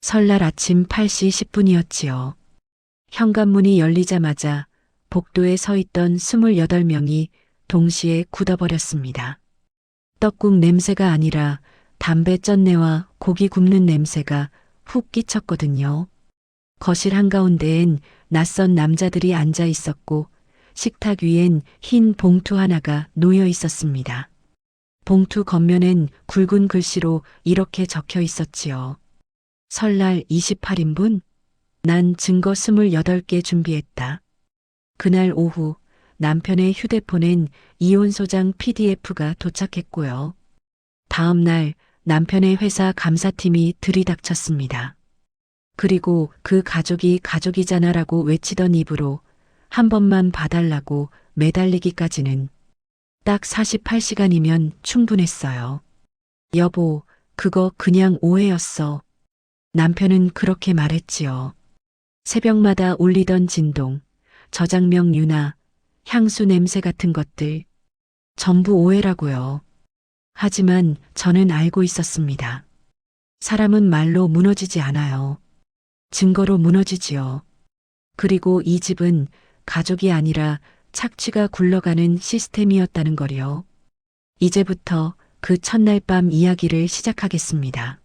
설날 아침 8시 10분이었지요. 현관문이 열리자마자 복도에 서 있던 28명이 동시에 굳어버렸습니다. 떡국 냄새가 아니라 담배 쩐내와 고기 굽는 냄새가 훅 끼쳤거든요. 거실 한가운데엔 낯선 남자들이 앉아 있었고 식탁 위엔 흰 봉투 하나가 놓여 있었습니다. 봉투 겉면엔 굵은 글씨로 이렇게 적혀 있었지요. 설날 28인분? 난 증거 28개 준비했다. 그날 오후 남편의 휴대폰엔 이혼 소장 PDF가 도착했고요. 다음 날 남편의 회사 감사팀이 들이닥쳤습니다. 그리고 그 가족이 가족이잖아라고 외치던 입으로 한 번만 봐달라고 매달리기까지는 딱 48시간이면 충분했어요. 여보, 그거 그냥 오해였어. 남편은 그렇게 말했지요. 새벽마다 울리던 진동, 저장명 유나, 향수 냄새 같은 것들, 전부 오해라고요. 하지만 저는 알고 있었습니다. 사람은 말로 무너지지 않아요. 증거로 무너지지요. 그리고 이 집은 가족이 아니라 착취가 굴러가는 시스템이었다는 거리요. 이제부터 그 첫날 밤 이야기를 시작하겠습니다.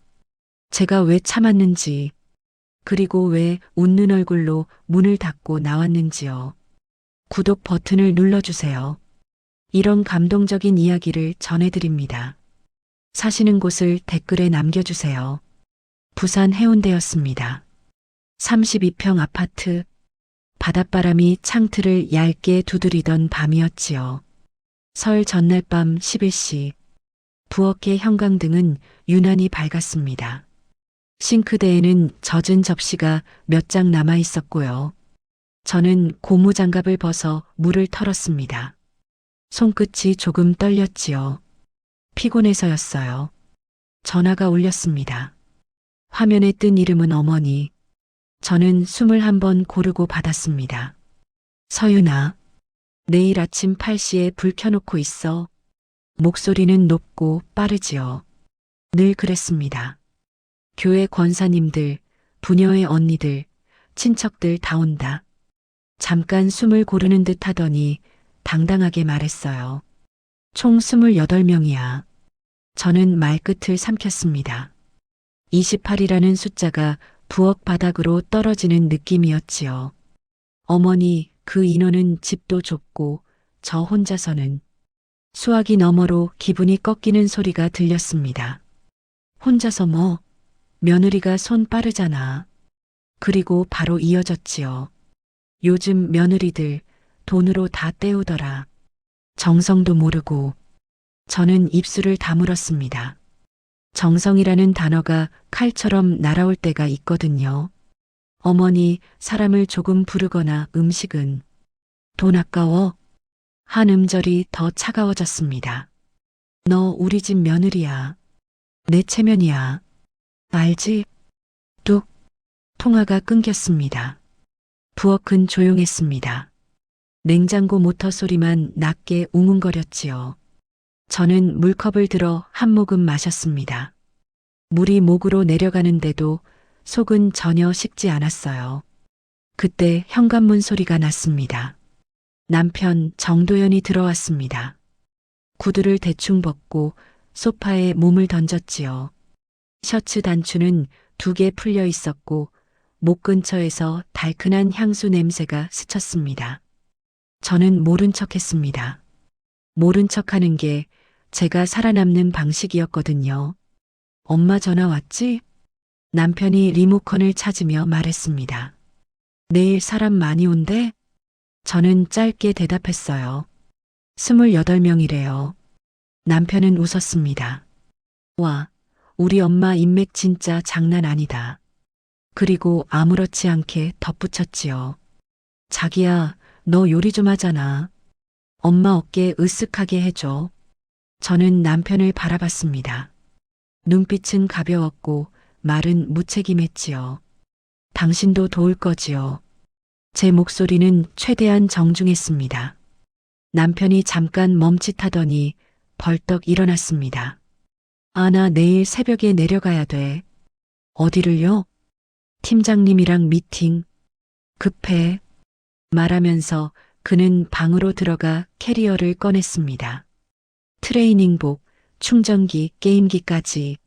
제가 왜 참았는지, 그리고 왜 웃는 얼굴로 문을 닫고 나왔는지요. 구독 버튼을 눌러주세요. 이런 감동적인 이야기를 전해드립니다. 사시는 곳을 댓글에 남겨주세요. 부산 해운대였습니다. 32평 아파트. 바닷바람이 창틀을 얇게 두드리던 밤이었지요. 설 전날 밤 11시. 부엌의 형광등은 유난히 밝았습니다. 싱크대에는 젖은 접시가 몇 장 남아 있었고요. 저는 고무장갑을 벗어 물을 털었습니다. 손끝이 조금 떨렸지요. 피곤해서였어요. 전화가 울렸습니다. 화면에 뜬 이름은 어머니. 저는 숨을 한번 고르고 받았습니다. 서윤아, 내일 아침 8시에 불 켜놓고 있어. 목소리는 높고 빠르지요. 늘 그랬습니다. 교회 권사님들, 부녀의 언니들, 친척들 다 온다. 잠깐 숨을 고르는 듯 하더니 당당하게 말했어요. 총 28명이야. 저는 말끝을 삼켰습니다. 28이라는 숫자가 부엌 바닥으로 떨어지는 느낌이었지요. 어머니, 그 인원은 집도 좁고 저 혼자서는 수화기 너머로 기분이 꺾이는 소리가 들렸습니다. 혼자서 뭐? 며느리가 손 빠르잖아. 그리고 바로 이어졌지요. 요즘 며느리들 돈으로 다 때우더라. 정성도 모르고. 저는 입술을 다물었습니다. 정성이라는 단어가 칼처럼 날아올 때가 있거든요. 어머니, 사람을 조금 부르거나 음식은 돈 아까워? 한 음절이 더 차가워졌습니다. 너 우리 집 며느리야. 내 체면이야. 알지? 뚝. 통화가 끊겼습니다. 부엌은 조용했습니다. 냉장고 모터 소리만 낮게 웅웅거렸지요. 저는 물컵을 들어 한 모금 마셨습니다. 물이 목으로 내려가는데도 속은 전혀 식지 않았어요. 그때 현관문 소리가 났습니다. 남편 정도연이 들어왔습니다. 구두를 대충 벗고 소파에 몸을 던졌지요. 셔츠 단추는 2개 풀려 있었고 목 근처에서 달큰한 향수 냄새가 스쳤습니다. 저는 모른 척 했습니다. 모른 척 하는 게 제가 살아남는 방식이었거든요. 엄마 전화 왔지? 남편이 리모컨을 찾으며 말했습니다. 내일 사람 많이 온대? 저는 짧게 대답했어요. 28명이래요. 남편은 웃었습니다. 와, 우리 엄마 인맥 진짜 장난 아니다. 그리고 아무렇지 않게 덧붙였지요. 자기야, 너 요리 좀 하잖아. 엄마 어깨 으쓱하게 해줘. 저는 남편을 바라봤습니다. 눈빛은 가벼웠고 말은 무책임했지요. 당신도 도울 거지요. 제 목소리는 최대한 정중했습니다. 남편이 잠깐 멈칫하더니 벌떡 일어났습니다. 아, 나 내일 새벽에 내려가야 돼. 어디를요? 팀장님이랑 미팅. 급해. 말하면서 그는 방으로 들어가 캐리어를 꺼냈습니다. 트레이닝복, 충전기, 게임기까지.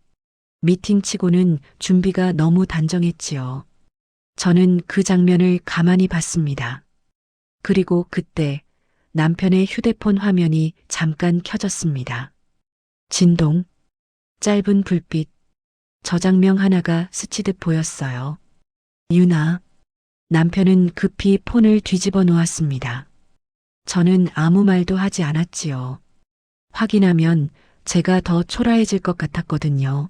미팅치고는 준비가 너무 단정했지요. 저는 그 장면을 가만히 봤습니다. 그리고 그때 남편의 휴대폰 화면이 잠깐 켜졌습니다. 진동, 짧은 불빛, 저장명 하나가 스치듯 보였어요. 유나, 남편은 급히 폰을 뒤집어 놓았습니다. 저는 아무 말도 하지 않았지요. 확인하면 제가 더 초라해질 것 같았거든요.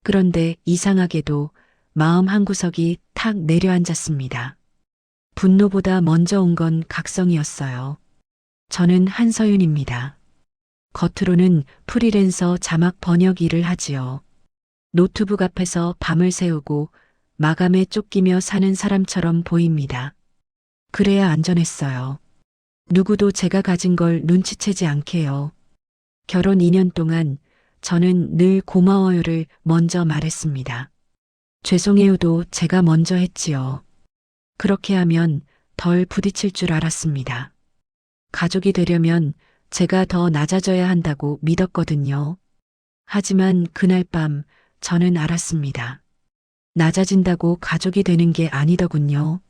그런데 이상하게도 마음 한구석이 탁 내려앉았습니다. 분노보다 먼저 온 건 각성이었어요. 저는 한서윤입니다. 겉으로는 프리랜서 자막 번역 일을 하지요. 노트북 앞에서 밤을 새우고 마감에 쫓기며 사는 사람처럼 보입니다. 그래야 안전했어요. 누구도 제가 가진 걸 눈치채지 않게요. 결혼 2년 동안 저는 늘 고마워요를 먼저 말했습니다. 죄송해요도 제가 먼저 했지요. 그렇게 하면 덜 부딪힐 줄 알았습니다. 가족이 되려면 제가 더 낮아져야 한다고 믿었거든요. 하지만 그날 밤 저는 알았습니다. 낮아진다고 가족이 되는 게 아니더군요.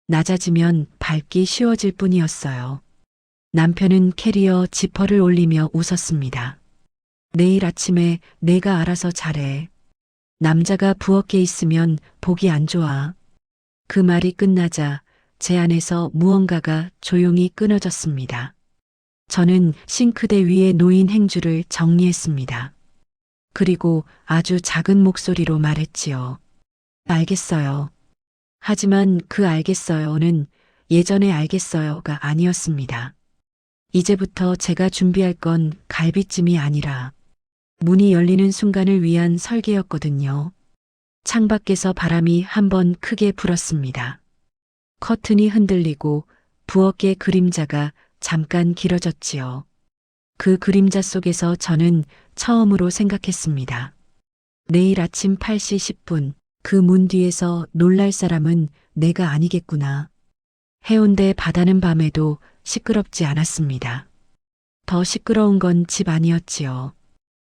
낮아지면 밟기 쉬워질 뿐이었어요. 남편은 캐리어 지퍼를 올리며 웃었습니다. 내일 아침에 내가 알아서 잘해. 남자가 부엌에 있으면 보기 안 좋아. 그 말이 끝나자 제 안에서 무언가가 조용히 끊어졌습니다. 저는 싱크대 위에 놓인 행주를 정리했습니다. 그리고 아주 작은 목소리로 말했지요. 알겠어요. 하지만 그 알겠어요는 예전의 알겠어요가 아니었습니다. 이제부터 제가 준비할 건 갈비찜이 아니라 문이 열리는 순간을 위한 설계였거든요. 창밖에서 바람이 한번 크게 불었습니다. 커튼이 흔들리고 부엌의 그림자가 잠깐 길어졌지요. 그 그림자 속에서 저는 처음으로 생각했습니다. 내일 아침 8시 10분 그 문 뒤에서 놀랄 사람은 내가 아니겠구나. 해운대 바다는 밤에도 시끄럽지 않았습니다. 더 시끄러운 건 집 안이었지요.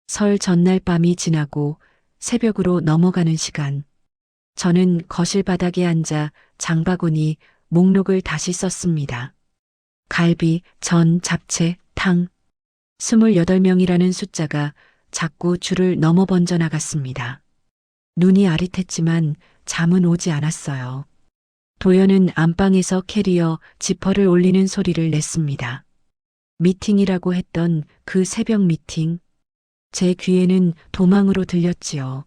설 전날 밤이 지나고 새벽으로 넘어가는 시간. 저는 거실 바닥에 앉아 장바구니 목록을 다시 썼습니다. 갈비, 전, 잡채, 탕. 28명이라는 숫자가 자꾸 줄을 넘어 번져 나갔습니다. 눈이 아릿했지만 잠은 오지 않았어요. 도연은 안방에서 캐리어 지퍼를 올리는 소리를 냈습니다. 미팅이라고 했던 그 새벽 미팅. 제 귀에는 도망으로 들렸지요.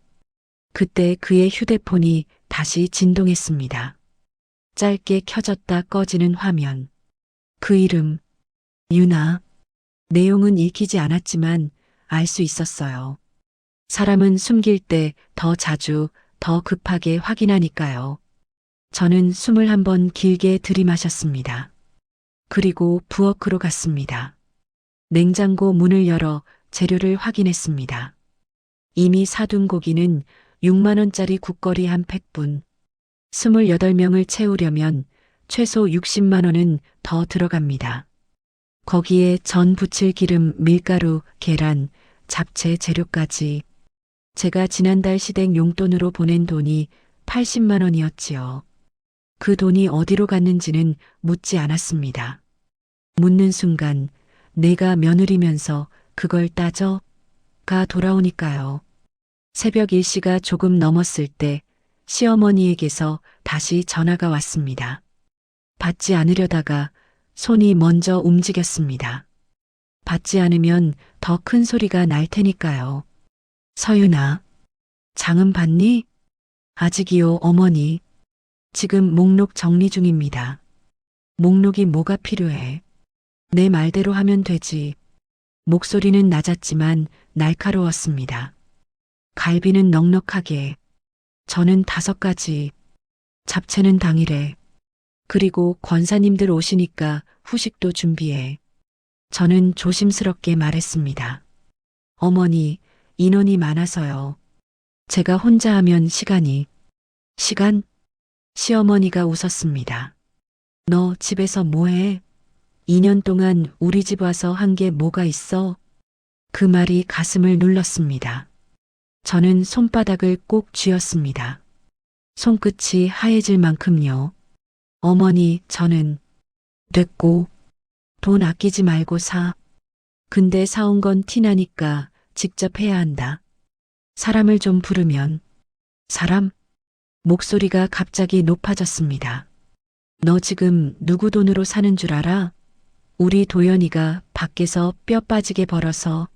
그때 그의 휴대폰이 다시 진동했습니다. 짧게 켜졌다 꺼지는 화면. 그 이름, 유나. 내용은 읽히지 않았지만 알 수 있었어요. 사람은 숨길 때 더 자주, 더 급하게 확인하니까요. 저는 숨을 한번 길게 들이마셨습니다. 그리고 부엌으로 갔습니다. 냉장고 문을 열어 재료를 확인했습니다. 이미 사둔 고기는 6만 원짜리 국거리 한 팩분. 28명을 채우려면 최소 60만 원은 더 들어갑니다. 거기에 전 부칠 기름, 밀가루, 계란, 잡채 재료까지. 제가 지난달 시댁 용돈으로 보낸 돈이 80만 원이었지요. 그 돈이 어디로 갔는지는 묻지 않았습니다. 묻는 순간 내가 며느리면서 그걸 따져?가 돌아오니까요. 새벽 1시가 조금 넘었을 때 시어머니에게서 다시 전화가 왔습니다. 받지 않으려다가 손이 먼저 움직였습니다. 받지 않으면 더 큰 소리가 날 테니까요. 서윤아, 장은 봤니? 아직이요, 어머니. 지금 목록 정리 중입니다. 목록이 뭐가 필요해? 내 말대로 하면 되지. 목소리는 낮았지만 날카로웠습니다. 갈비는 넉넉하게. 저는 5가지. 잡채는 당일에. 그리고 권사님들 오시니까 후식도 준비해. 저는 조심스럽게 말했습니다. 어머니, 인원이 많아서요. 제가 혼자 하면 시간이. 시간? 시어머니가 웃었습니다. 너 집에서 뭐해? 2년 동안 우리 집 와서 한 게 뭐가 있어? 그 말이 가슴을 눌렀습니다. 저는 손바닥을 꼭 쥐었습니다. 손끝이 하얘질 만큼요. 어머니, 저는 됐고, 돈 아끼지 말고 사. 근데 사온 건 티나니까 직접 해야 한다. 사람을 좀 부르면, 사람? 목소리가 갑자기 높아졌습니다. 너 지금 누구 돈으로 사는 줄 알아? 우리 도연이가 밖에서 뼈 빠지게 벌어서.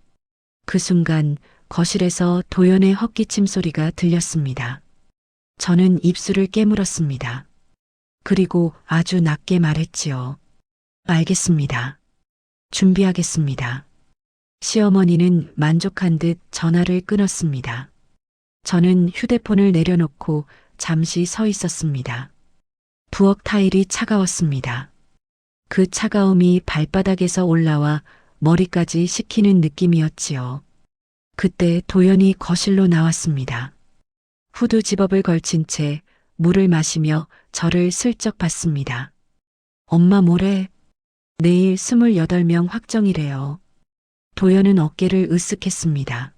그 순간 거실에서 도연의 헛기침 소리가 들렸습니다. 저는 입술을 깨물었습니다. 그리고 아주 낮게 말했지요. 알겠습니다. 준비하겠습니다. 시어머니는 만족한 듯 전화를 끊었습니다. 저는 휴대폰을 내려놓고 잠시 서 있었습니다. 부엌 타일이 차가웠습니다. 그 차가움이 발바닥에서 올라와 머리까지 식히는 느낌이었지요. 그때 도연이 거실로 나왔습니다. 후드 집업을 걸친 채 물을 마시며 저를 슬쩍 봤습니다. 엄마 뭐래? 내일 28명 확정이래요. 도연은 어깨를 으쓱했습니다.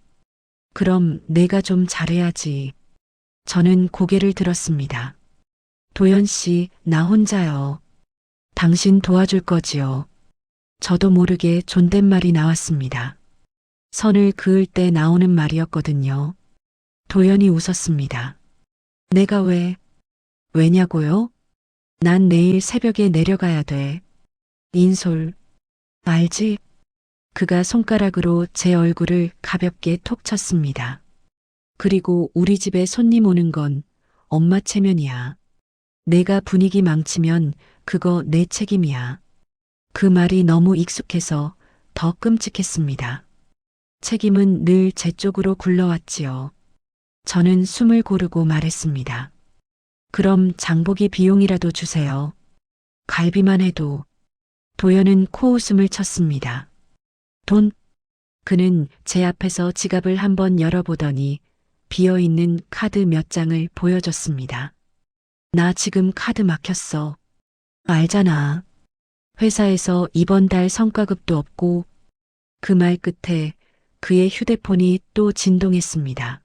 그럼 내가 좀 잘해야지. 저는 고개를 들었습니다. 도연 씨, 나 혼자요. 당신 도와줄 거지요. 저도 모르게 존댓말이 나왔습니다. 선을 그을 때 나오는 말이었거든요. 도연이 웃었습니다. 내가 왜냐고요? 난 내일 새벽에 내려가야 돼. 인솔, 알지? 그가 손가락으로 제 얼굴을 가볍게 톡 쳤습니다. 그리고 우리 집에 손님 오는 건 엄마 체면이야. 내가 분위기 망치면 그거 내 책임이야. 그 말이 너무 익숙해서 더 끔찍했습니다. 책임은 늘 제 쪽으로 굴러왔지요. 저는 숨을 고르고 말했습니다. 그럼 장보기 비용이라도 주세요. 갈비만 해도. 도연은 코웃음을 쳤습니다. 돈? 그는 제 앞에서 지갑을 한번 열어보더니 비어있는 카드 몇 장을 보여줬습니다. 나 지금 카드 막혔어. 알잖아. 회사에서 이번 달 성과급도 없고. 그 말 끝에 그의 휴대폰이 또 진동했습니다.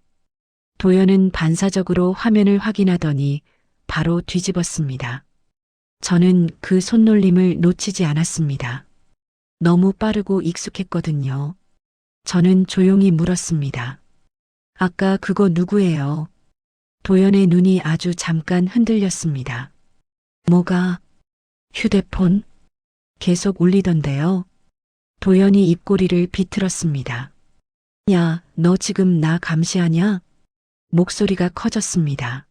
도연은 반사적으로 화면을 확인하더니 바로 뒤집었습니다. 저는 그 손놀림을 놓치지 않았습니다. 너무 빠르고 익숙했거든요. 저는 조용히 물었습니다. 아까 그거 누구예요? 도연의 눈이 아주 잠깐 흔들렸습니다. 뭐가? 휴대폰? 계속 울리던데요. 도연이 입꼬리를 비틀었습니다. 야, 너 지금 나 감시하냐? 목소리가 커졌습니다.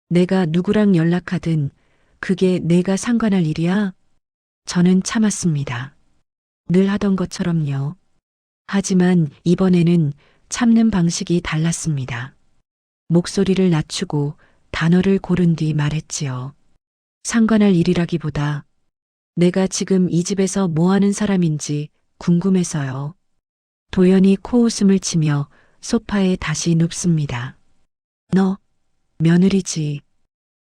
내가 누구랑 연락하든 그게 내가 상관할 일이야? 저는 참았습니다. 늘 하던 것처럼요. 하지만 이번에는 참는 방식이 달랐습니다. 목소리를 낮추고 단어를 고른 뒤 말했지요. 상관할 일이라기보다 내가 지금 이 집에서 뭐 하는 사람인지 궁금해서요. 도연이 코웃음을 치며 소파에 다시 눕습니다. 너, 며느리지.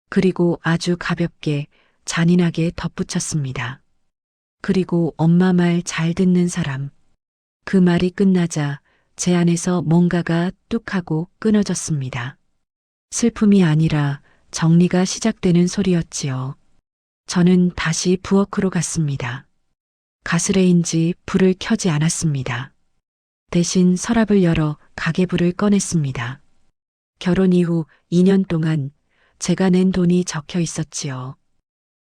그리고 아주 가볍게 잔인하게 덧붙였습니다. 그리고 엄마 말 잘 듣는 사람. 그 말이 끝나자 제 안에서 뭔가가 뚝 하고 끊어졌습니다. 슬픔이 아니라 정리가 시작되는 소리였지요. 저는 다시 부엌으로 갔습니다. 가스레인지 불을 켜지 않았습니다. 대신 서랍을 열어 가계부를 꺼냈습니다. 결혼 이후 2년 동안 제가 낸 돈이 적혀 있었지요.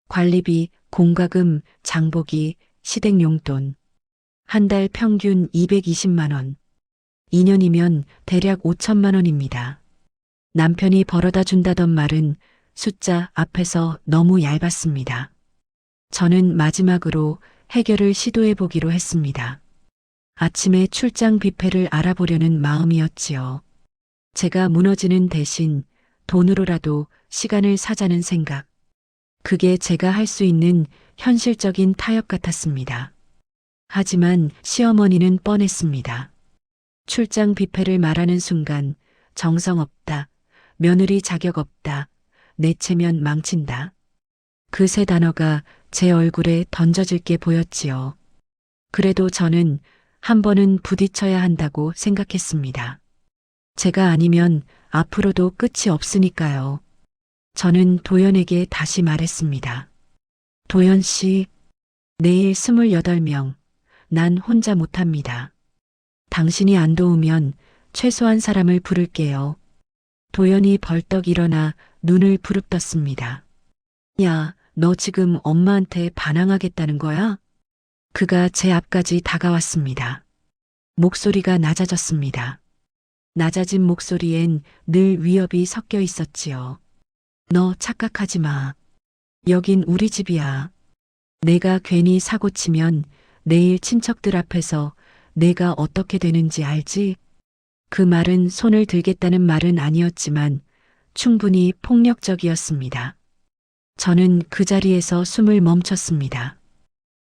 관리비, 공과금, 장보기, 시댁용돈. 한 달 평균 220만 원. 2년이면 대략 5천만 원입니다. 남편이 벌어다 준다던 말은 숫자 앞에서 너무 얇았습니다. 저는 마지막으로 해결을 시도해 보기로 했습니다. 아침에 출장 뷔페를 알아보려는 마음이었지요. 제가 무너지는 대신 돈으로라도 시간을 사자는 생각. 그게 제가 할 수 있는 현실적인 타협 같았습니다. 하지만 시어머니는 뻔했습니다. 출장 뷔페를 말하는 순간 정성 없다, 며느리 자격 없다, 내체면 망친다. 그 세 단어가 제 얼굴에 던져질 게 보였지요. 그래도 저는 한 번은 부딪혀야 한다고 생각했습니다. 제가 아니면 앞으로도 끝이 없으니까요. 저는 도연에게 다시 말했습니다. 도연 씨, 내일 28명. 난 혼자 못합니다. 당신이 안 도우면 최소한 사람을 부를게요. 도연이 벌떡 일어나 눈을 부릅떴습니다. 야, 너 지금 엄마한테 반항하겠다는 거야? 그가 제 앞까지 다가왔습니다. 목소리가 낮아졌습니다. 낮아진 목소리엔 늘 위협이 섞여 있었지요. 너 착각하지 마. 여긴 우리 집이야. 내가 괜히 사고 치면 내일 친척들 앞에서 내가 어떻게 되는지 알지? 그 말은 손을 들겠다는 말은 아니었지만 충분히 폭력적이었습니다. 저는 그 자리에서 숨을 멈췄습니다.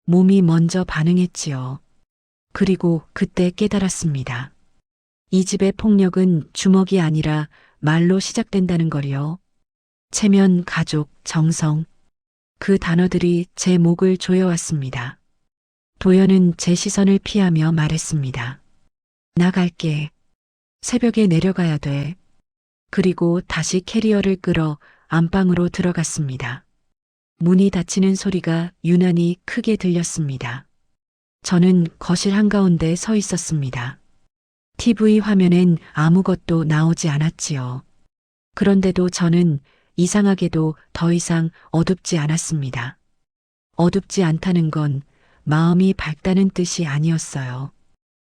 몸이 먼저 반응했지요. 그리고 그때 깨달았습니다. 이 집의 폭력은 주먹이 아니라 말로 시작된다는 걸요. 체면, 가족, 정성. 그 단어들이 제 목을 조여왔습니다. 도연은 제 시선을 피하며 말했습니다. 나갈게. 새벽에 내려가야 돼. 그리고 다시 캐리어를 끌어 안방으로 들어갔습니다. 문이 닫히는 소리가 유난히 크게 들렸습니다. 저는 거실 한가운데 서 있었습니다. TV 화면엔 아무것도 나오지 않았지요. 그런데도 저는 이상하게도 더 이상 어둡지 않았습니다. 어둡지 않다는 건 마음이 밝다는 뜻이 아니었어요.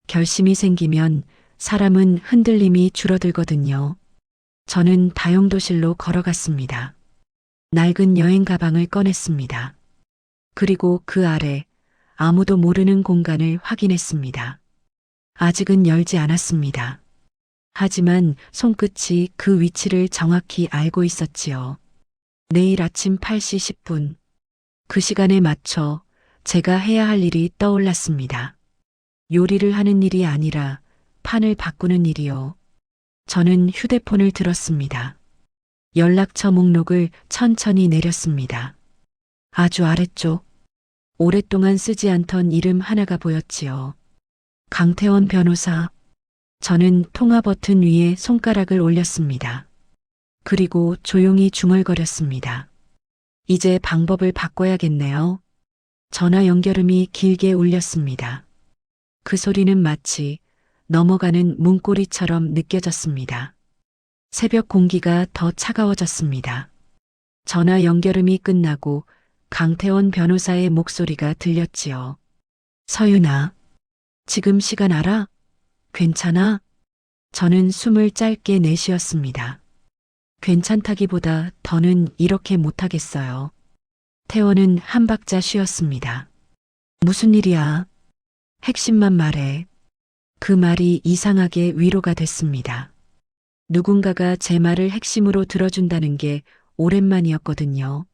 결심이 생기면 사람은 흔들림이 줄어들거든요. 저는 다용도실로 걸어갔습니다. 낡은 여행 가방을 꺼냈습니다. 그리고 그 아래 아무도 모르는 공간을 확인했습니다. 아직은 열지 않았습니다. 하지만 손끝이 그 위치를 정확히 알고 있었지요. 내일 아침 8시 10분. 그 시간에 맞춰 제가 해야 할 일이 떠올랐습니다. 요리를 하는 일이 아니라 판을 바꾸는 일이요. 저는 휴대폰을 들었습니다. 연락처 목록을 천천히 내렸습니다. 아주 아래쪽. 오랫동안 쓰지 않던 이름 하나가 보였지요. 강태원 변호사. 저는 통화 버튼 위에 손가락을 올렸습니다. 그리고 조용히 중얼거렸습니다. 이제 방법을 바꿔야겠네요. 전화 연결음이 길게 울렸습니다. 그 소리는 마치 넘어가는 문고리처럼 느껴졌습니다. 새벽 공기가 더 차가워졌습니다. 전화 연결음이 끝나고 강태원 변호사의 목소리가 들렸지요. 서윤아, 지금 시간 알아? 괜찮아? 저는 숨을 짧게 내쉬었습니다. 괜찮다기보다 더는 이렇게 못하겠어요. 태원은 한 박자 쉬었습니다. 무슨 일이야? 핵심만 말해. 그 말이 이상하게 위로가 됐습니다. 누군가가 제 말을 핵심으로 들어준다는 게 오랜만이었거든요.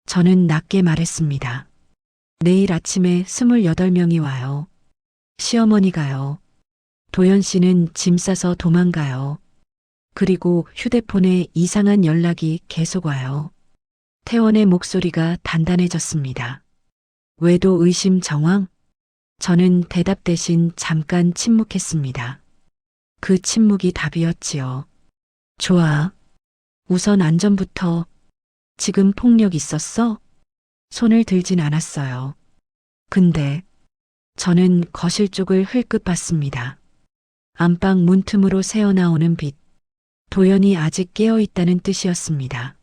저는 낮게 말했습니다. 내일 아침에 28명이 와요. 시어머니가요. 도연 씨는 짐 싸서 도망가요. 그리고 휴대폰에 이상한 연락이 계속 와요. 태원의 목소리가 단단해졌습니다. 외도 의심 정황? 저는 대답 대신 잠깐 침묵했습니다. 그 침묵이 답이었지요. 좋아. 우선 안전부터. 지금 폭력 있었어? 손을 들진 않았어요. 근데 저는 거실 쪽을 흘끗 봤습니다. 안방 문틈으로 새어나오는 빛. 도연이 아직 깨어있다는 뜻이었습니다.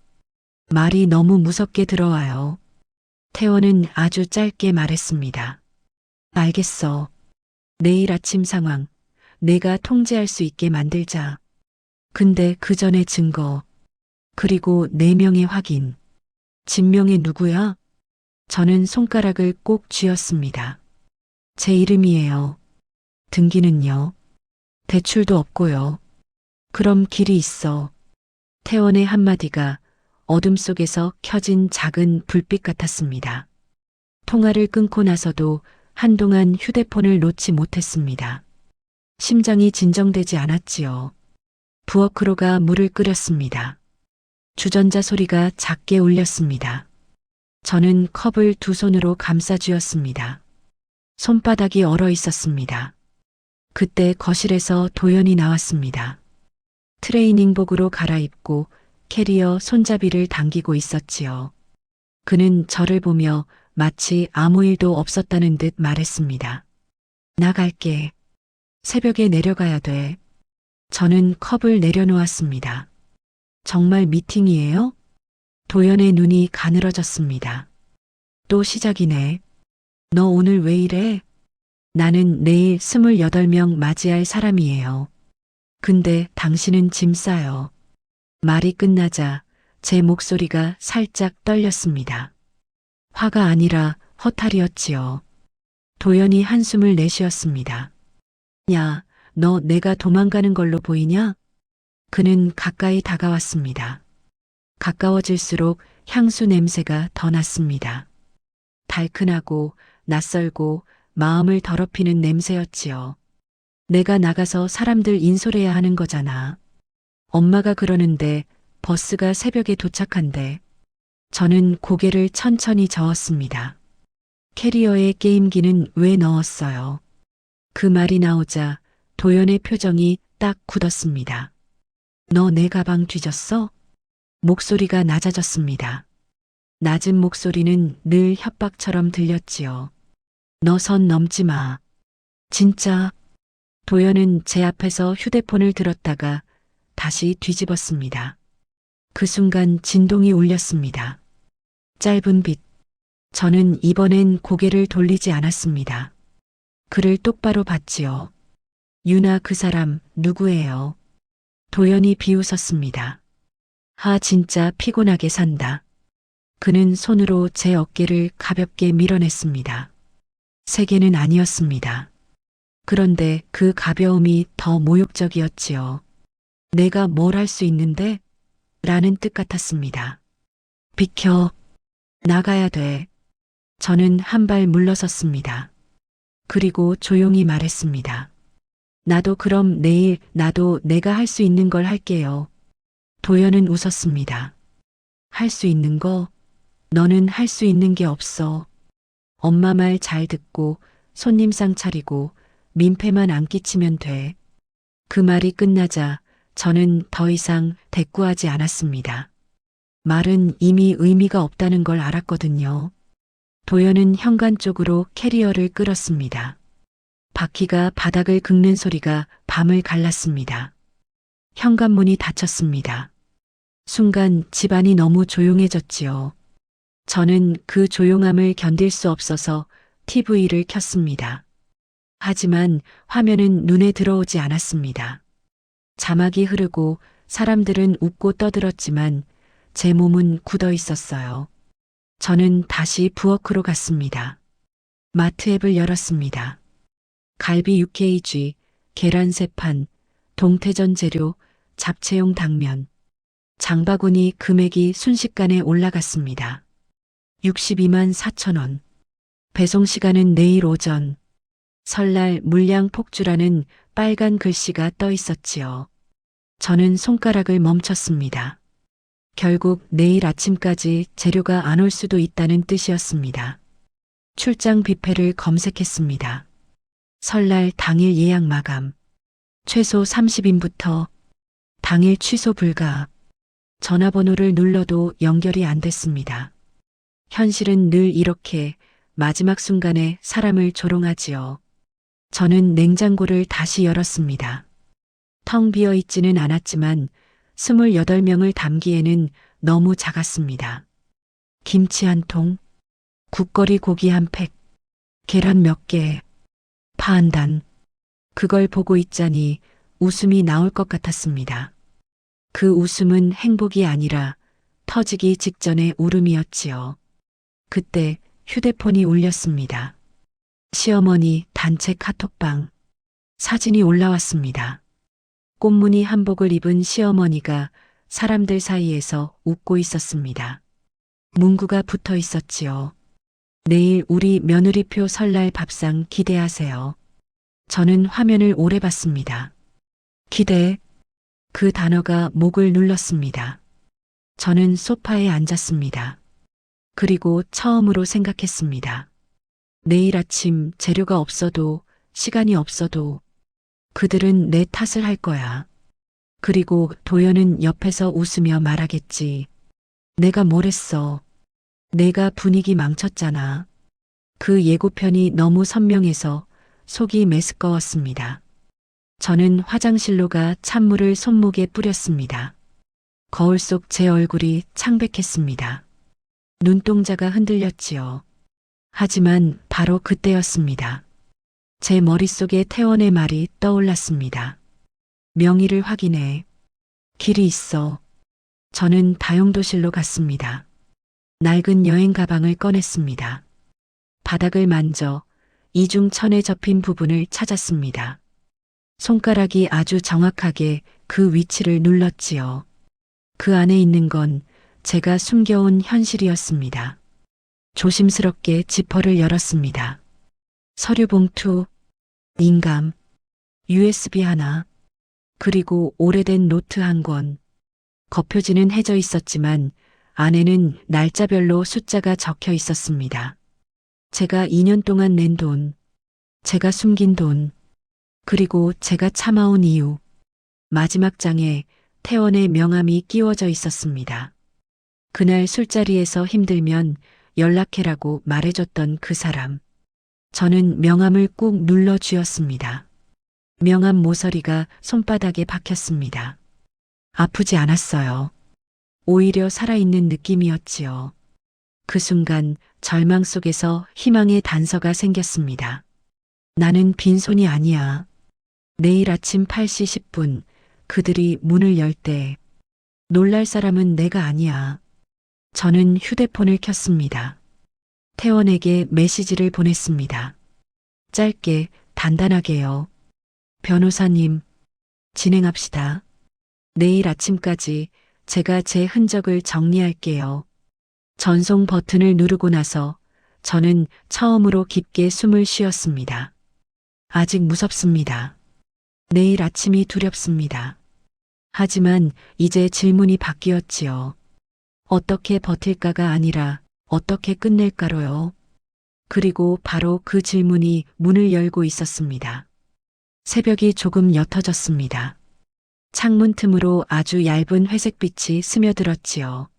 말이 너무 무섭게 들어와요. 태원은 아주 짧게 말했습니다. 알겠어. 내일 아침 상황, 내가 통제할 수 있게 만들자. 근데 그 전에 증거, 그리고 4명의 확인. 진명이 누구야? 저는 손가락을 꼭 쥐었습니다. 제 이름이에요. 등기는요? 대출도 없고요. 그럼 길이 있어. 태원의 한마디가 어둠 속에서 켜진 작은 불빛 같았습니다. 통화를 끊고 나서도 한동안 휴대폰을 놓지 못했습니다. 심장이 진정되지 않았지요. 부엌으로 가 물을 끓였습니다. 주전자 소리가 작게 울렸습니다. 저는 컵을 두 손으로 감싸 쥐었습니다. 손바닥이 얼어 있었습니다. 그때 거실에서 도연이 나왔습니다. 트레이닝복으로 갈아입고 캐리어 손잡이를 당기고 있었지요. 그는 저를 보며 마치 아무 일도 없었다는 듯 말했습니다. 나갈게. 새벽에 내려가야 돼. 저는 컵을 내려놓았습니다. 정말 미팅이에요? 도연의 눈이 가늘어졌습니다. 또 시작이네. 너 오늘 왜 이래? 나는 내일 28명 맞이할 사람이에요. 근데 당신은 짐 싸요. 말이 끝나자 제 목소리가 살짝 떨렸습니다. 화가 아니라 허탈이었지요. 도연이 한숨을 내쉬었습니다. 야, 너 내가 도망가는 걸로 보이냐? 그는 가까이 다가왔습니다. 가까워질수록 향수 냄새가 더 났습니다. 달큰하고 낯설고 마음을 더럽히는 냄새였지요. 내가 나가서 사람들 인솔해야 하는 거잖아. 엄마가 그러는데 버스가 새벽에 도착한대. 저는 고개를 천천히 저었습니다. 캐리어에 게임기는 왜 넣었어요? 그 말이 나오자 도연의 표정이 딱 굳었습니다. 너 내 가방 뒤졌어? 목소리가 낮아졌습니다. 낮은 목소리는 늘 협박처럼 들렸지요. 너 선 넘지 마. 진짜. 도연은 제 앞에서 휴대폰을 들었다가 다시 뒤집었습니다. 그 순간 진동이 울렸습니다. 짧은 빛. 저는 이번엔 고개를 돌리지 않았습니다. 그를 똑바로 봤지요. 유나 그 사람 누구예요? 도연이 비웃었습니다. 진짜 피곤하게 산다. 그는 손으로 제 어깨를 가볍게 밀어냈습니다. 세게는 아니었습니다. 그런데 그 가벼움이 더 모욕적이었지요. 내가 뭘 할 수 있는데? 라는 뜻 같았습니다. 비켜. 나가야 돼. 저는 한 발 물러섰습니다. 그리고 조용히 말했습니다. 나도 그럼 내일 나도 내가 할 수 있는 걸 할게요. 도연은 웃었습니다. 할 수 있는 거? 너는 할 수 있는 게 없어. 엄마 말 잘 듣고 손님상 차리고 민폐만 안 끼치면 돼. 그 말이 끝나자 저는 더 이상 대꾸하지 않았습니다. 말은 이미 의미가 없다는 걸 알았거든요. 도연은 현관 쪽으로 캐리어를 끌었습니다. 바퀴가 바닥을 긁는 소리가 밤을 갈랐습니다. 현관문이 닫혔습니다. 순간 집안이 너무 조용해졌지요. 저는 그 조용함을 견딜 수 없어서 TV를 켰습니다. 하지만 화면은 눈에 들어오지 않았습니다. 자막이 흐르고 사람들은 웃고 떠들었지만 제 몸은 굳어 있었어요. 저는 다시 부엌으로 갔습니다. 마트 앱을 열었습니다. 갈비 UKG, 계란 3판, 동태전 재료, 잡채용 당면. 장바구니 금액이 순식간에 올라갔습니다. 62만 4천 원. 배송 시간은 내일 오전. 설날 물량 폭주라는 빨간 글씨가 떠 있었지요. 저는 손가락을 멈췄습니다. 결국 내일 아침까지 재료가 안 올 수도 있다는 뜻이었습니다. 출장 뷔페를 검색했습니다. 설날 당일 예약 마감. 최소 30인부터 당일 취소 불가. 전화번호를 눌러도 연결이 안 됐습니다. 현실은 늘 이렇게 마지막 순간에 사람을 조롱하지요. 저는 냉장고를 다시 열었습니다. 텅 비어 있지는 않았지만 28명을 담기에는 너무 작았습니다. 김치 한 통, 국거리 고기 한 팩, 계란 몇 개, 파 한 단. 그걸 보고 있자니 웃음이 나올 것 같았습니다. 그 웃음은 행복이 아니라 터지기 직전의 울음이었지요. 그때 휴대폰이 울렸습니다. 시어머니 단체 카톡방. 사진이 올라왔습니다. 꽃무늬 한복을 입은 시어머니가 사람들 사이에서 웃고 있었습니다. 문구가 붙어 있었지요. 내일 우리 며느리표 설날 밥상 기대하세요. 저는 화면을 오래 봤습니다. 기대. 그 단어가 목을 눌렀습니다. 저는 소파에 앉았습니다. 그리고 처음으로 생각했습니다. 내일 아침 재료가 없어도, 시간이 없어도 그들은 내 탓을 할 거야. 그리고 도연은 옆에서 웃으며 말하겠지. 내가 뭘 했어. 내가 분위기 망쳤잖아. 그 예고편이 너무 선명해서 속이 메스꺼웠습니다. 저는 화장실로 가 찬물을 손목에 뿌렸습니다. 거울 속 제 얼굴이 창백했습니다. 눈동자가 흔들렸지요. 하지만 바로 그때였습니다. 제 머릿속에 태원의 말이 떠올랐습니다. 명의를 확인해. 길이 있어. 저는 다용도실로 갔습니다. 낡은 여행 가방을 꺼냈습니다. 바닥을 만져 이중천에 접힌 부분을 찾았습니다. 손가락이 아주 정확하게 그 위치를 눌렀지요. 그 안에 있는 건 제가 숨겨온 현실이었습니다. 조심스럽게 지퍼를 열었습니다. 서류 봉투, 인감, USB 하나, 그리고 오래된 노트 한 권. 겉표지는 해져 있었지만 안에는 날짜별로 숫자가 적혀 있었습니다. 제가 2년 동안 낸 돈, 제가 숨긴 돈, 그리고 제가 참아온 이유. 마지막 장에 태원의 명함이 끼워져 있었습니다. 그날 술자리에서 힘들면 연락해라고 말해줬던 그 사람. 저는 명함을 꾹 눌러 쥐었습니다. 명함 모서리가 손바닥에 박혔습니다. 아프지 않았어요. 오히려 살아있는 느낌이었지요. 그 순간 절망 속에서 희망의 단서가 생겼습니다. 나는 빈손이 아니야. 내일 아침 8시 10분 그들이 문을 열 때 놀랄 사람은 내가 아니야. 저는 휴대폰을 켰습니다. 태원에게 메시지를 보냈습니다. 짧게 단단하게요. 변호사님, 진행합시다. 내일 아침까지 제가 제 흔적을 정리할게요. 전송 버튼을 누르고 나서 저는 처음으로 깊게 숨을 쉬었습니다. 아직 무섭습니다. 내일 아침이 두렵습니다. 하지만 이제 질문이 바뀌었지요. 어떻게 버틸까가 아니라 어떻게 끝낼까로요. 그리고 바로 그 질문이 문을 열고 있었습니다. 새벽이 조금 옅어졌습니다. 창문 틈으로 아주 얇은 회색빛이 스며들었지요.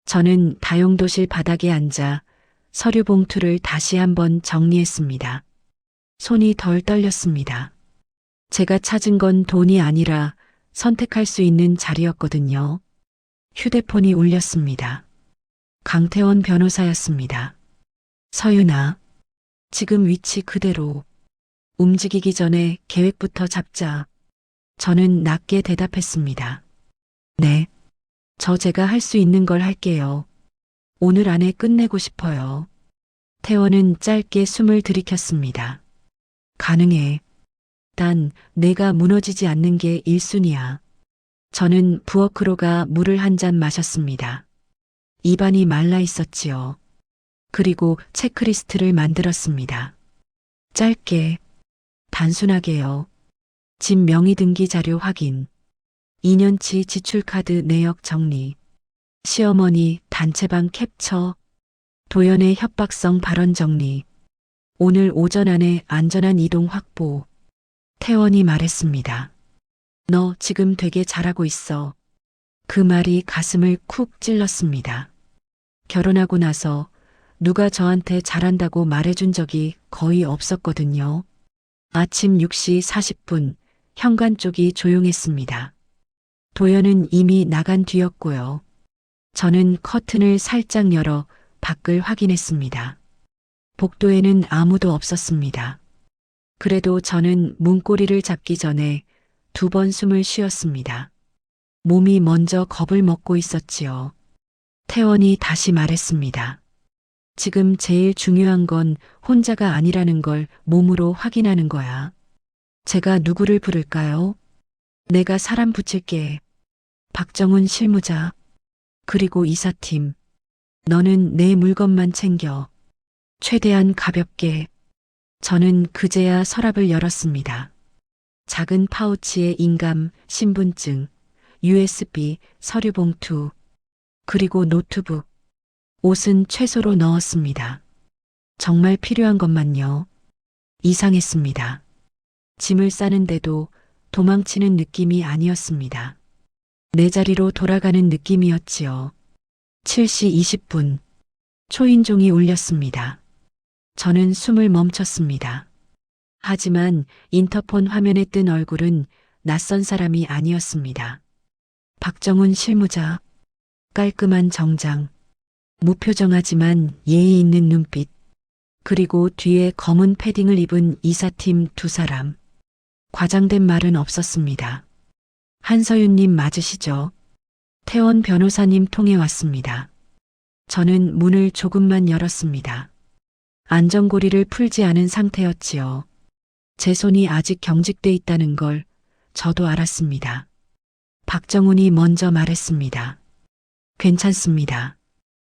저는 다용도실 바닥에 앉아 서류 봉투를 다시 한번 정리했습니다. 손이 덜 떨렸습니다. 제가 찾은 건 돈이 아니라 선택할 수 있는 자리였거든요. 휴대폰이 울렸습니다. 강태원 변호사였습니다. 서윤아, 지금 위치 그대로. 움직이기 전에 계획부터 잡자. 저는 낮게 대답했습니다. 네. 제가 할 수 있는 걸 할게요. 오늘 안에 끝내고 싶어요. 태원은 짧게 숨을 들이켰습니다. 가능해. 단 내가 무너지지 않는 게 1순위야. 저는 부엌으로 가 물을 한 잔 마셨습니다. 입안이 말라 있었지요. 그리고 체크리스트를 만들었습니다. 짧게, 단순하게요. 집 명의 등기 자료 확인, 2년치 지출카드 내역 정리, 시어머니 단체방 캡처, 도연의 협박성 발언 정리, 오늘 오전 안에 안전한 이동 확보. 태원이 말했습니다. 너 지금 되게 잘하고 있어. 그 말이 가슴을 쿡 찔렀습니다. 결혼하고 나서 누가 저한테 잘한다고 말해준 적이 거의 없었거든요. 아침 6시 40분 현관 쪽이 조용했습니다. 도연은 이미 나간 뒤였고요. 저는 커튼을 살짝 열어 밖을 확인했습니다. 복도에는 아무도 없었습니다. 그래도 저는 문고리를 잡기 전에 2번 숨을 쉬었습니다. 몸이 먼저 겁을 먹고 있었지요. 태원이 다시 말했습니다. 지금 제일 중요한 건 혼자가 아니라는 걸 몸으로 확인하는 거야. 제가 누구를 부를까요? 내가 사람 붙일게. 박정훈 실무자. 그리고 이사팀. 너는 내 물건만 챙겨. 최대한 가볍게. 저는 그제야 서랍을 열었습니다. 작은 파우치에 인감, 신분증, USB, 서류 봉투. 그리고 노트북, 옷은 최소로 넣었습니다. 정말 필요한 것만요. 이상했습니다. 짐을 싸는데도 도망치는 느낌이 아니었습니다. 내 자리로 돌아가는 느낌이었지요. 7시 20분, 초인종이 울렸습니다. 저는 숨을 멈췄습니다. 하지만 인터폰 화면에 뜬 얼굴은 낯선 사람이 아니었습니다. 박정훈 실무자, 깔끔한 정장, 무표정하지만 예의 있는 눈빛, 그리고 뒤에 검은 패딩을 입은 이사팀 두 사람. 과장된 말은 없었습니다. 한서윤님 맞으시죠? 태원 변호사님 통해 왔습니다. 저는 문을 조금만 열었습니다. 안전고리를 풀지 않은 상태였지요. 제 손이 아직 경직돼 있다는 걸 저도 알았습니다. 박정훈이 먼저 말했습니다. 괜찮습니다.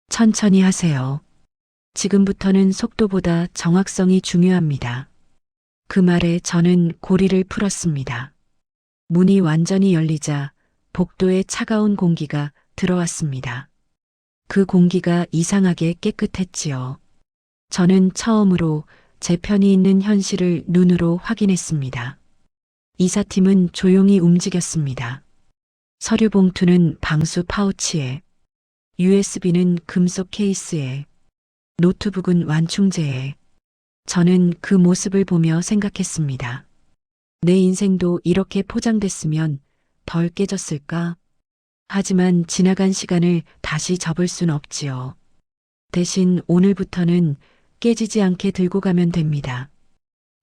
천천히 하세요. 지금부터는 속도보다 정확성이 중요합니다. 그 말에 저는 고리를 풀었습니다. 문이 완전히 열리자 복도에 차가운 공기가 들어왔습니다. 그 공기가 이상하게 깨끗했지요. 저는 처음으로 제 편이 있는 현실을 눈으로 확인했습니다. 이사팀은 조용히 움직였습니다. 서류 봉투는 방수 파우치에, USB는 금속 케이스에, 노트북은 완충제에. 저는 그 모습을 보며 생각했습니다. 내 인생도 이렇게 포장됐으면 덜 깨졌을까? 하지만 지나간 시간을 다시 접을 순 없지요. 대신 오늘부터는 깨지지 않게 들고 가면 됩니다.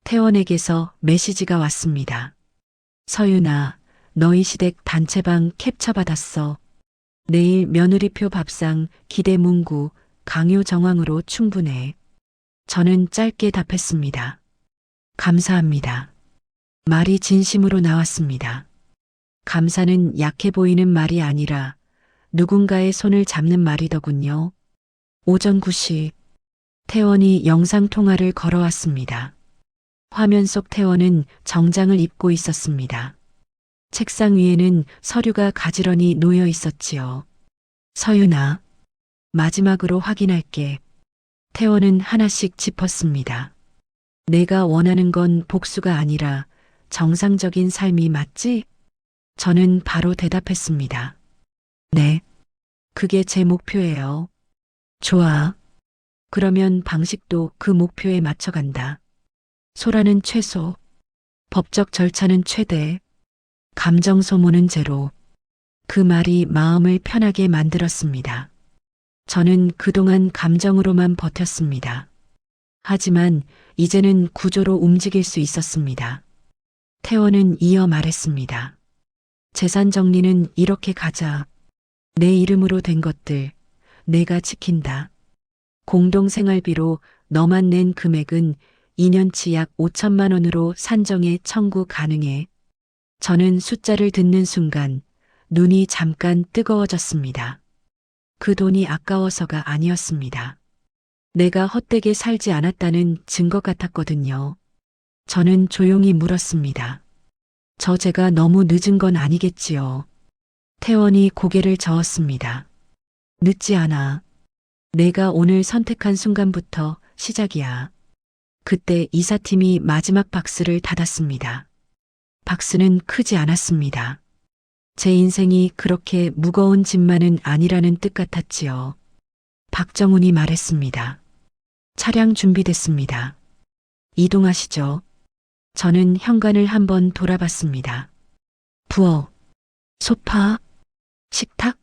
태원에게서 메시지가 왔습니다. 서윤아, 너희 시댁 단체방 캡처 받았어. 내일 며느리표 밥상 기대 문구 강요 정황으로 충분해. 저는 짧게 답했습니다. 감사합니다. 말이 진심으로 나왔습니다. 감사는 약해 보이는 말이 아니라 누군가의 손을 잡는 말이더군요. 오전 9시, 태원이 영상통화를 걸어왔습니다. 화면 속 태원은 정장을 입고 있었습니다. 책상 위에는 서류가 가지런히 놓여 있었지요. 서윤아, 마지막으로 확인할게. 태원은 하나씩 짚었습니다. 내가 원하는 건 복수가 아니라 정상적인 삶이 맞지? 저는 바로 대답했습니다. 네. 그게 제 목표예요. 좋아. 그러면 방식도 그 목표에 맞춰간다. 소라는 최소, 법적 절차는 최대, 감정 소모는 제로. 그 말이 마음을 편하게 만들었습니다. 저는 그동안 감정으로만 버텼습니다. 하지만 이제는 구조로 움직일 수 있었습니다. 태원은 이어 말했습니다. 재산 정리는 이렇게 가자. 내 이름으로 된 것들, 내가 지킨다. 공동생활비로 너만 낸 금액은 2년치 약 5천만 원으로 산정해 청구 가능해. 저는 숫자를 듣는 순간 눈이 잠깐 뜨거워졌습니다. 그 돈이 아까워서가 아니었습니다. 내가 헛되게 살지 않았다는 증거 같았거든요. 저는 조용히 물었습니다. 제가 너무 늦은 건 아니겠지요. 태원이 고개를 저었습니다. 늦지 않아. 내가 오늘 선택한 순간부터 시작이야. 그때 이사팀이 마지막 박스를 닫았습니다. 박스는 크지 않았습니다. 제 인생이 그렇게 무거운 짐만은 아니라는 뜻 같았지요. 박정훈이 말했습니다. 차량 준비됐습니다. 이동하시죠. 저는 현관을 한번 돌아봤습니다. 부엌, 소파, 식탁,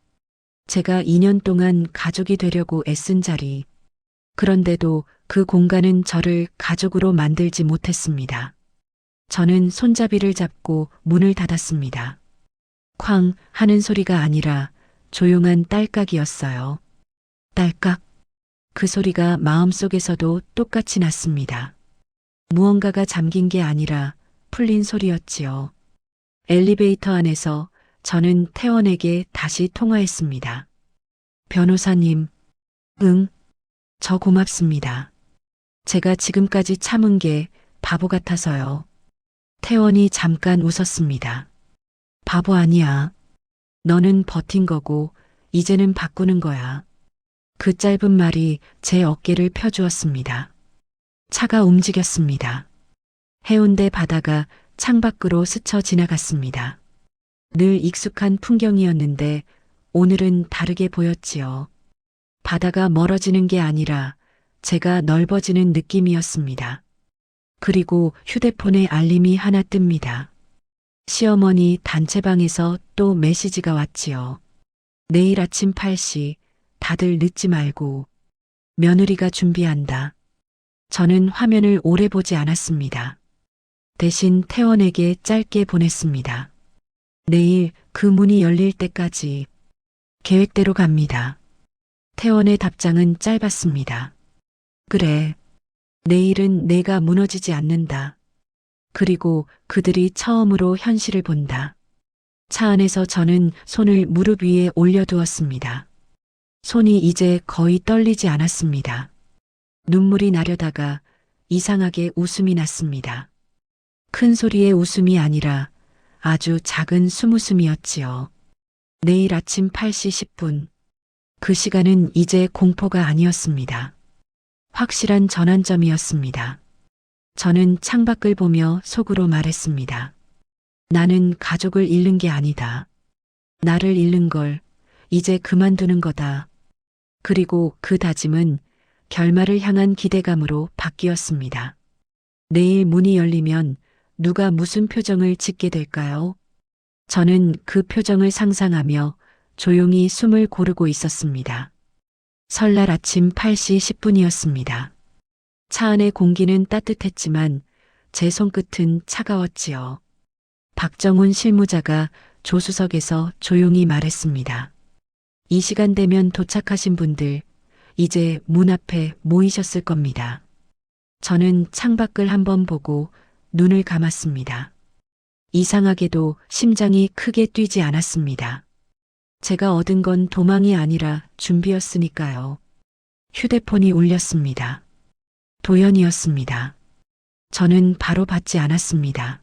제가 2년 동안 가족이 되려고 애쓴 자리. 그런데도 그 공간은 저를 가족으로 만들지 못했습니다. 저는 손잡이를 잡고 문을 닫았습니다. 쾅 하는 소리가 아니라 조용한 딸깍이었어요. 딸깍. 그 소리가 마음속에서도 똑같이 났습니다. 무언가가 잠긴 게 아니라 풀린 소리였지요. 엘리베이터 안에서 저는 태원에게 다시 통화했습니다. 변호사님, 응, 저 고맙습니다. 제가 지금까지 참은 게 바보 같아서요. 태원이 잠깐 웃었습니다. 바보 아니야. 너는 버틴 거고 이제는 바꾸는 거야. 그 짧은 말이 제 어깨를 펴주었습니다. 차가 움직였습니다. 해운대 바다가 창밖으로 스쳐 지나갔습니다. 늘 익숙한 풍경이었는데 오늘은 다르게 보였지요. 바다가 멀어지는 게 아니라 제가 넓어지는 느낌이었습니다. 그리고 휴대폰에 알림이 하나 뜹니다. 시어머니 단체방에서 또 메시지가 왔지요. 내일 아침 8시 다들 늦지 말고 며느리가 준비한다. 저는 화면을 오래 보지 않았습니다. 대신 태원에게 짧게 보냈습니다. 내일 그 문이 열릴 때까지 계획대로 갑니다. 태원의 답장은 짧았습니다. 그래. 내일은 내가 무너지지 않는다. 그리고 그들이 처음으로 현실을 본다. 차 안에서 저는 손을 무릎 위에 올려두었습니다. 손이 이제 거의 떨리지 않았습니다. 눈물이 나려다가 이상하게 웃음이 났습니다. 큰 소리의 웃음이 아니라 아주 작은 숨웃음이었지요. 내일 아침 8시 10분. 그 시간은 이제 공포가 아니었습니다. 확실한 전환점이었습니다. 저는 창밖을 보며 속으로 말했습니다. 나는 가족을 잃는 게 아니다. 나를 잃는 걸 이제 그만두는 거다. 그리고 그 다짐은 결말을 향한 기대감으로 바뀌었습니다. 내일 문이 열리면 누가 무슨 표정을 짓게 될까요? 저는 그 표정을 상상하며 조용히 숨을 고르고 있었습니다. 설날 아침 8시 10분이었습니다. 차 안의 공기는 따뜻했지만 제 손끝은 차가웠지요. 박정훈 실무자가 조수석에서 조용히 말했습니다. 이 시간 되면 도착하신 분들 이제 문 앞에 모이셨을 겁니다. 저는 창밖을 한번 보고 눈을 감았습니다. 이상하게도 심장이 크게 뛰지 않았습니다. 제가 얻은 건 도망이 아니라 준비였으니까요. 휴대폰이 울렸습니다. 도연이었습니다. 저는 바로 받지 않았습니다.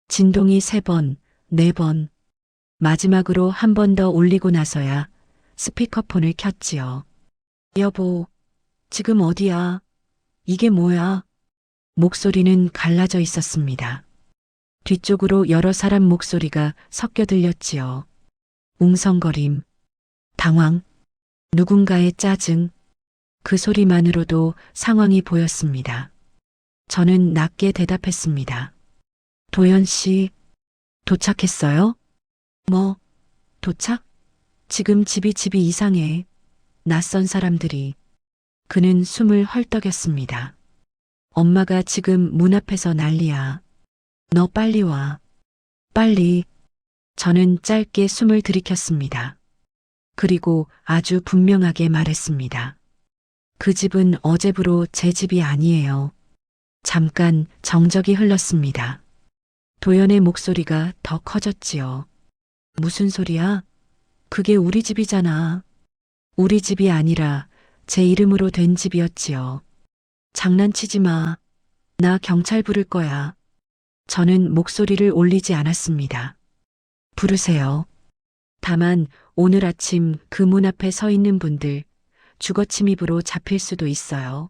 진동이 3번, 4번, 마지막으로 한 번 더 울리고 나서야 스피커폰을 켰지요. 여보, 지금 어디야? 이게 뭐야? 목소리는 갈라져 있었습니다. 뒤쪽으로 여러 사람 목소리가 섞여 들렸지요. 웅성거림, 당황, 누군가의 짜증, 그 소리만으로도 상황이 보였습니다. 저는 낮게 대답했습니다. 도연 씨, 도착했어요? 뭐, 도착? 지금 집이 이상해. 낯선 사람들이. 그는 숨을 헐떡였습니다. 엄마가 지금 문 앞에서 난리야. 너 빨리 와. 빨리. 저는 짧게 숨을 들이켰습니다. 그리고 아주 분명하게 말했습니다. 그 집은 어제부로 제 집이 아니에요. 잠깐 정적이 흘렀습니다. 도연의 목소리가 더 커졌지요. 무슨 소리야? 그게 우리 집이잖아. 우리 집이 아니라 제 이름으로 된 집이었지요. 장난치지 마. 나 경찰 부를 거야. 저는 목소리를 올리지 않았습니다. 부르세요. 다만 오늘 아침 그 문 앞에 서 있는 분들 주거침입으로 잡힐 수도 있어요.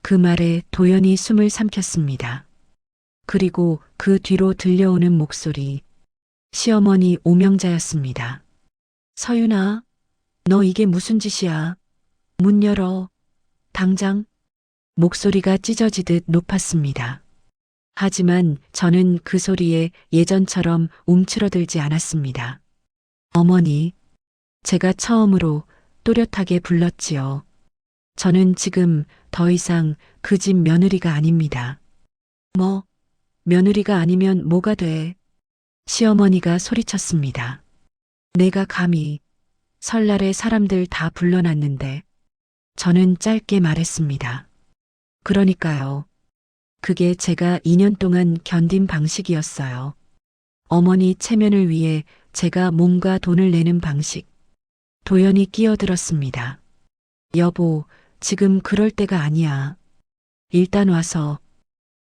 그 말에 도연이 숨을 삼켰습니다. 그리고 그 뒤로 들려오는 목소리. 시어머니 오명자였습니다. 서윤아, 너 이게 무슨 짓이야? 문 열어. 당장. 목소리가 찢어지듯 높았습니다. 하지만 저는 그 소리에 예전처럼 움츠러들지 않았습니다. 어머니, 제가 처음으로 또렷하게 불렀지요. 저는 지금 더 이상 그 집 며느리가 아닙니다. 뭐, 며느리가 아니면 뭐가 돼? 시어머니가 소리쳤습니다. 내가 감히 설날에 사람들 다 불러놨는데 저는 짧게 말했습니다. 그러니까요. 그게 제가 2년 동안 견딘 방식이었어요. 어머니 체면을 위해 제가 몸과 돈을 내는 방식. 도연이 끼어들었습니다. 여보, 지금 그럴 때가 아니야. 일단 와서.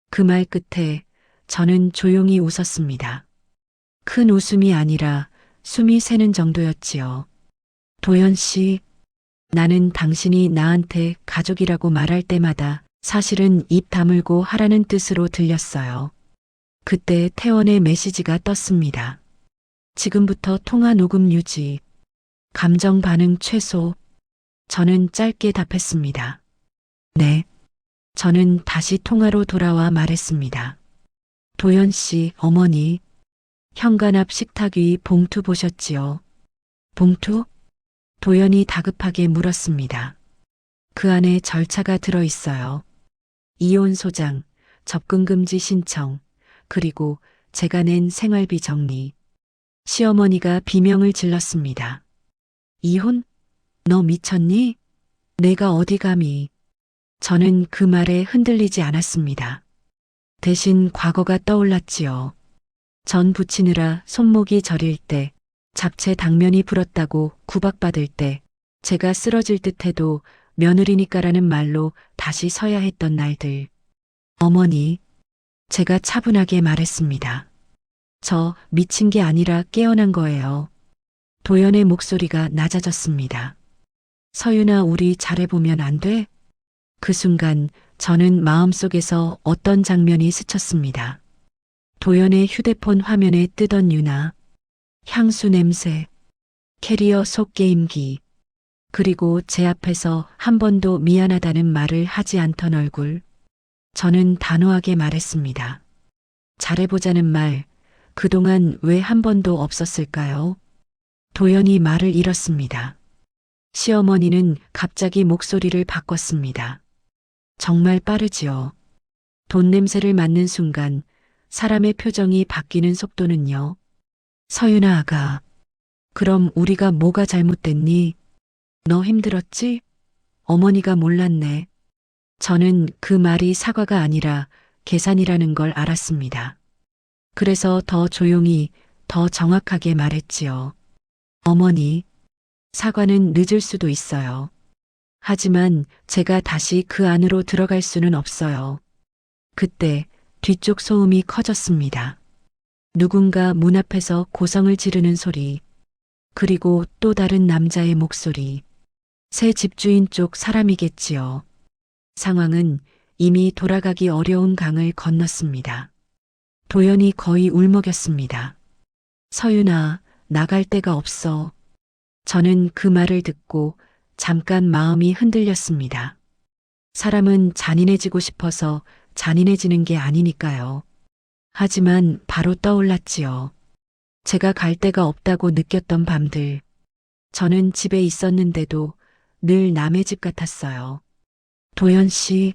그 말 끝에 저는 조용히 웃었습니다. 큰 웃음이 아니라 숨이 새는 정도였지요. 도연 씨, 나는 당신이 나한테 가족이라고 말할 때마다 사실은 입 다물고 하라는 뜻으로 들렸어요. 그때 태원의 메시지가 떴습니다. 지금부터 통화 녹음 유지, 감정 반응 최소. 저는 짧게 답했습니다. 네. 저는 다시 통화로 돌아와 말했습니다. 도연 씨, 어머니, 현관 앞 식탁 위 봉투 보셨지요? 봉투? 도연이 다급하게 물었습니다. 그 안에 절차가 들어 있어요. 이혼 소장, 접근 금지 신청, 그리고 제가 낸 생활비 정리. 시어머니가 비명을 질렀습니다. 이혼? 너 미쳤니? 내가 어디 감히. 저는 그 말에 흔들리지 않았습니다. 대신 과거가 떠올랐지요. 전 부치느라 손목이 저릴 때, 잡채 당면이 불었다고 구박받을 때, 제가 쓰러질 듯해도 며느리니까라는 말로 다시 서야 했던 날들. 어머니, 제가 차분하게 말했습니다. 저 미친 게 아니라 깨어난 거예요. 도연의 목소리가 낮아졌습니다. 서윤아, 우리 잘해보면 안 돼? 그 순간 저는 마음속에서 어떤 장면이 스쳤습니다. 도연의 휴대폰 화면에 뜨던 유나, 향수 냄새, 캐리어 속 게임기, 그리고 제 앞에서 한 번도 미안하다는 말을 하지 않던 얼굴. 저는 단호하게 말했습니다. 잘해보자는 말, 그동안 왜 한 번도 없었을까요? 도연이 말을 잃었습니다. 시어머니는 갑자기 목소리를 바꿨습니다. 정말 빠르지요. 돈 냄새를 맡는 순간 사람의 표정이 바뀌는 속도는요. 서윤아 아가, 그럼 우리가 뭐가 잘못됐니? 너 힘들었지? 어머니가 몰랐네. 저는 그 말이 사과가 아니라 계산이라는 걸 알았습니다. 그래서 더 조용히, 더 정확하게 말했지요. 어머니, 사과는 늦을 수도 있어요. 하지만 제가 다시 그 안으로 들어갈 수는 없어요. 그때 뒤쪽 소음이 커졌습니다. 누군가 문 앞에서 고성을 지르는 소리, 그리고 또 다른 남자의 목소리. 새 집주인 쪽 사람이겠지요. 상황은 이미 돌아가기 어려운 강을 건넜습니다. 도연이 거의 울먹였습니다. 서윤아, 나갈 데가 없어. 저는 그 말을 듣고 잠깐 마음이 흔들렸습니다. 사람은 잔인해지고 싶어서 잔인해지는 게 아니니까요. 하지만 바로 떠올랐지요. 제가 갈 데가 없다고 느꼈던 밤들. 저는 집에 있었는데도 늘 남의 집 같았어요. 도연 씨,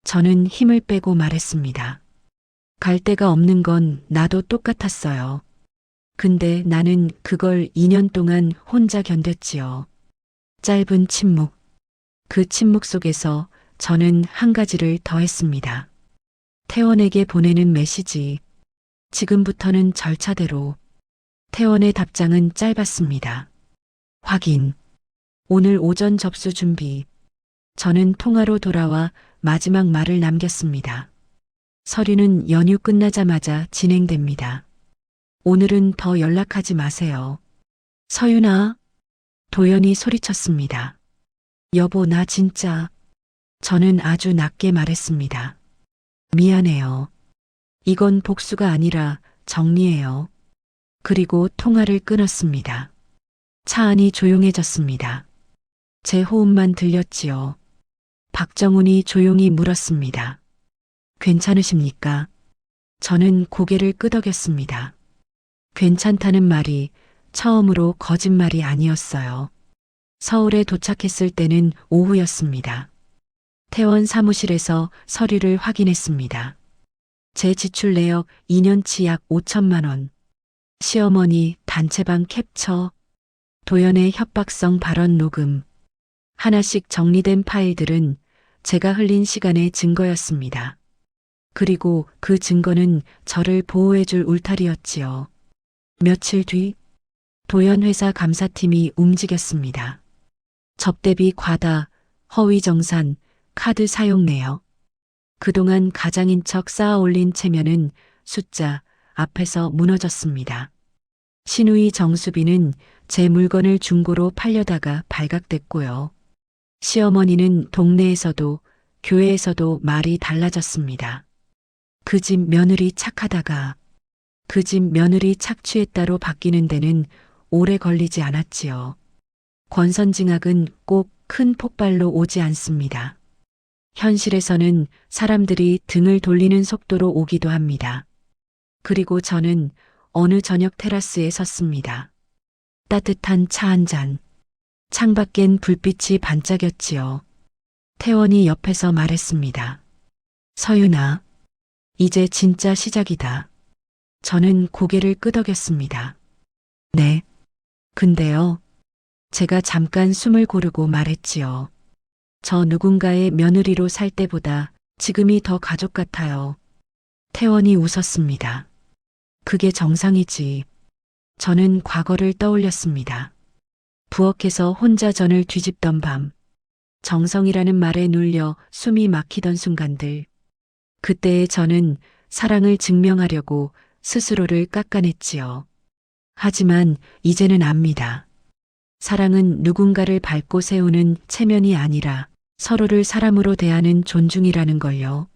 저는 힘을 빼고 말했습니다. 갈 데가 없는 건 나도 똑같았어요. 근데 나는 그걸 2년 동안 혼자 견뎠지요. 짧은 침묵. 그 침묵 속에서 저는 한 가지를 더했습니다. 태원에게 보내는 메시지. 지금부터는 절차대로. 태원의 답장은 짧았습니다. 확인. 오늘 오전 접수 준비. 저는 통화로 돌아와 마지막 말을 남겼습니다. 서류는 연휴 끝나자마자 진행됩니다. 오늘은 더 연락하지 마세요. 서윤아, 도연이 소리쳤습니다. 여보, 나 진짜. 저는 아주 낮게 말했습니다. 미안해요. 이건 복수가 아니라 정리예요. 그리고 통화를 끊었습니다. 차 안이 조용해졌습니다. 제 호흡만 들렸지요. 박정훈이 조용히 물었습니다. 괜찮으십니까? 저는 고개를 끄덕였습니다. 괜찮다는 말이 처음으로 거짓말이 아니었어요. 서울에 도착했을 때는 오후였습니다. 태원 사무실에서 서류를 확인했습니다. 제 지출 내역 2년치 약 5천만 원. 시어머니 단체방 캡처. 도연의 협박성 발언 녹음. 하나씩 정리된 파일들은 제가 흘린 시간의 증거였습니다. 그리고 그 증거는 저를 보호해줄 울타리였지요. 며칠 뒤 도연 회사 감사팀이 움직였습니다. 접대비 과다, 허위 정산, 카드 사용 내역. 그동안 가장인 척 쌓아 올린 체면은 숫자 앞에서 무너졌습니다. 시누이 정수빈은 제 물건을 중고로 팔려다가 발각됐고요. 시어머니는 동네에서도 교회에서도 말이 달라졌습니다. 그 집 며느리 착하다가 그 집 며느리 착취했다로 바뀌는 데는 오래 걸리지 않았지요. 권선징악은 꼭 큰 폭발로 오지 않습니다. 현실에서는 사람들이 등을 돌리는 속도로 오기도 합니다. 그리고 저는 어느 저녁 테라스에 섰습니다. 따뜻한 차 한 잔. 창밖엔 불빛이 반짝였지요. 태원이 옆에서 말했습니다. 서윤아, 이제 진짜 시작이다. 저는 고개를 끄덕였습니다. 네. 근데요. 제가 잠깐 숨을 고르고 말했지요. 저 누군가의 며느리로 살 때보다 지금이 더 가족 같아요. 태원이 웃었습니다. 그게 정상이지. 저는 과거를 떠올렸습니다. 부엌에서 혼자 전을 뒤집던 밤. 정성이라는 말에 눌려 숨이 막히던 순간들. 그때의 저는 사랑을 증명하려고 스스로를 깎아냈지요. 하지만 이제는 압니다. 사랑은 누군가를 밟고 세우는 체면이 아니라 서로를 사람으로 대하는 존중이라는 걸요.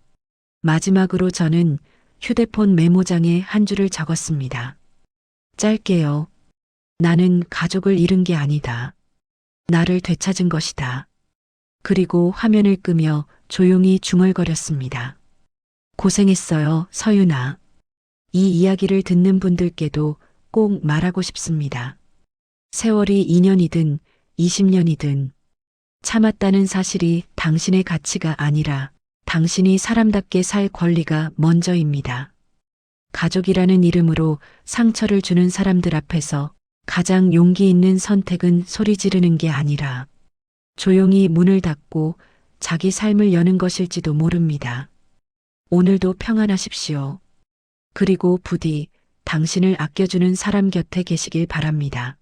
마지막으로 저는 휴대폰 메모장에 한 줄을 적었습니다. 짧게요. 나는 가족을 잃은 게 아니다. 나를 되찾은 것이다. 그리고 화면을 끄며 조용히 중얼거렸습니다. 고생했어요, 서윤아. 이 이야기를 듣는 분들께도 꼭 말하고 싶습니다. 세월이 2년이든 20년이든 참았다는 사실이 당신의 가치가 아니라 당신이 사람답게 살 권리가 먼저입니다. 가족이라는 이름으로 상처를 주는 사람들 앞에서 가장 용기 있는 선택은 소리 지르는 게 아니라 조용히 문을 닫고 자기 삶을 여는 것일지도 모릅니다. 오늘도 평안하십시오. 그리고 부디 당신을 아껴주는 사람 곁에 계시길 바랍니다.